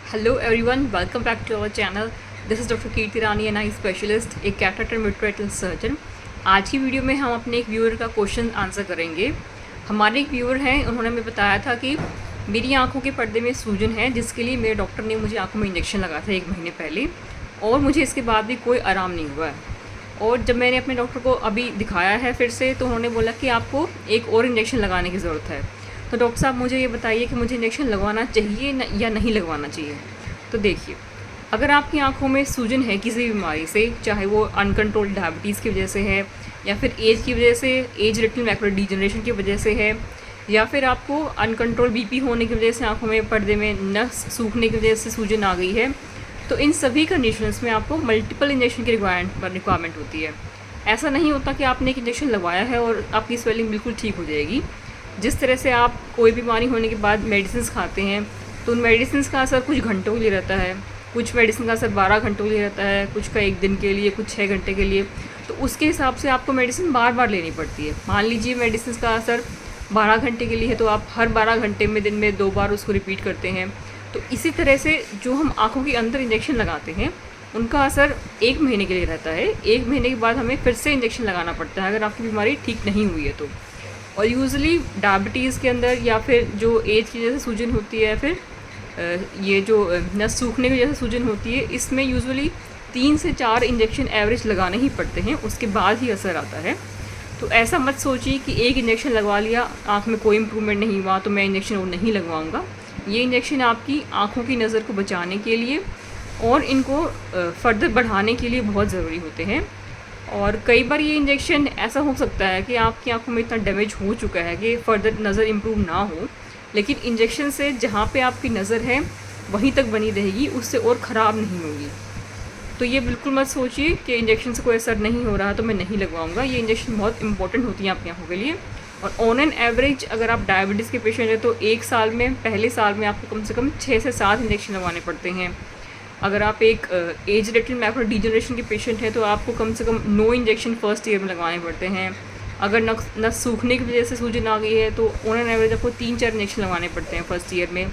Hello everyone, welcome back to our channel. This is doctor Kirti Rani an eye specialist, एक cataract and विट्रेक्टल surgeon. आज की video में हम अपने एक व्यूअर का क्वेश्चन आंसर करेंगे। हमारे एक व्यूअर हैं, उन्होंने हमें बताया था कि मेरी आंखों के पर्दे में सूजन है, जिसके लिए मेरे डॉक्टर ने मुझे आंखों में इंजेक्शन लगाया था 1 महीने पहले, और मुझे इसके बाद भी कोई आराम नहीं हुआ है। और जब मैंने अपने डॉक्टर को अभी दिखाया है फिर से, तो उन्होंने बोला कि आपको एक और इंजेक्शन लगाने की ज़रूरत है। तो डॉक्टर साहब मुझे ये बताइए कि मुझे इंजेक्शन लगवाना चाहिए या नहीं लगवाना चाहिए। तो देखिए, अगर आपकी आंखों में सूजन है किसी भी बीमारी से, चाहे वो अनकंट्रोल्ड डायबिटीज़ की वजह से है, या फिर एज की वजह से, एज रिलेटेड मैकुलर डीजनरेशन की वजह से है, या फिर आपको अनकंट्रोल बीपी होने की वजह से आंखों में पर्दे में नस सूखने की वजह से सूजन आ गई है, तो इन सभी कंडीशंस में आपको मल्टीपल इंजेक्शन की रिक्वायरमेंट होती है। ऐसा नहीं होता कि आपने एक इंजेक्शन लगवाया है और आपकी स्वेलिंग बिल्कुल ठीक हो जाएगी। जिस तरह से आप कोई बीमारी होने के बाद मेडिसिन खाते हैं, तो उन मेडिसिन का असर कुछ घंटों के लिए रहता है, कुछ मेडिसिन का असर 12 घंटों के लिए रहता है, कुछ का 1 दिन के लिए, कुछ 6 घंटे के लिए। तो उसके हिसाब से आपको मेडिसिन बार बार लेनी पड़ती है। मान लीजिए मेडिसिन का असर 12 घंटे के लिए है, तो आप हर 12 घंटे में दिन में 2 बार उसको रिपीट करते हैं। तो इसी तरह से जो हम आँखों के अंदर इंजेक्शन लगाते हैं, उनका असर 1 महीने के लिए रहता है। 1 महीने के बाद हमें फिर से इंजेक्शन लगाना पड़ता है अगर आपकी बीमारी ठीक नहीं हुई है तो। और यूजुअली डायबिटीज़ के अंदर, या फिर जो एज की वजह से सूजन होती है, फिर ये जो नस सूखने की वजह से सूजन होती है, इसमें यूजुअली 3 से 4 इंजेक्शन एवरेज लगाने ही पड़ते हैं, उसके बाद ही असर आता है। तो ऐसा मत सोचिए कि एक इंजेक्शन लगवा लिया, आँख में कोई इम्प्रूवमेंट नहीं हुआ तो मैं इंजेक्शन और नहीं लगवाऊँगा। ये इंजेक्शन आपकी आँखों की नज़र को बचाने के लिए और इनको फर्दर बढ़ाने के लिए बहुत ज़रूरी होते हैं। और कई बार ये इंजेक्शन ऐसा हो सकता है कि आपकी आंखों में इतना डैमेज हो चुका है कि फ़र्दर नज़र इम्प्रूव ना हो, लेकिन इंजेक्शन से जहाँ पे आपकी नज़र है वहीं तक बनी रहेगी, उससे और ख़राब नहीं होगी। तो ये बिल्कुल मत सोचिए कि इंजेक्शन से कोई असर नहीं हो रहा तो मैं नहीं लगवाऊंगा। ये इंजेक्शन बहुत इंपॉर्टेंट होती है आपकी आंखों के लिए। और ऑन एन एवरेज अगर आप डायबिटीज़ के पेशेंट हैं तो 1 साल में, पहले साल में आपको कम से कम 6 से 7 इंजेक्शन लगवाने पड़ते हैं। अगर आप एक एज रिलेटेड मैकुलर डीजनरेशन के पेशेंट हैं तो आपको कम से कम 9 इंजेक्शन फर्स्ट ईयर में लगवाने पड़ते हैं। अगर नस सूखने की वजह से सूजन आ गई है तो ऑन एन एवरेज आपको 3-4 इंजेक्शन लगवाने पड़ते हैं फर्स्ट ईयर में।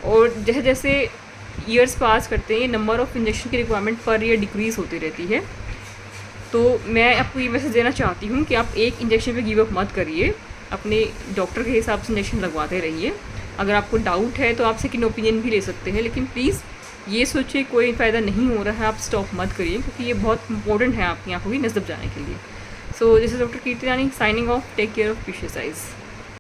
और जैसे जैसे ईयर्स पास करते हैं, नंबर ऑफ़ इंजेक्शन की रिक्वायरमेंट पर ईयर डिक्रीज़ होती रहती है। तो मैं आपको ये मैसेज देना चाहती हूँ कि आप एक इंजेक्शन पे गिव अप मत करिए, अपने डॉक्टर के हिसाब से इंजेक्शन लगवाते रहिए। अगर आपको डाउट है तो आप सेकंड ओपिनियन भी ले सकते हैं, लेकिन प्लीज़ ये सोचिए कोई फ़ायदा नहीं हो रहा है आप स्टॉप मत करिए, क्योंकि ये बहुत इंपॉर्टेंट है आपकी आंखों की नज़र जाने के लिए। So this is doctor Kirti Rani signing off. Take care of precious eyes.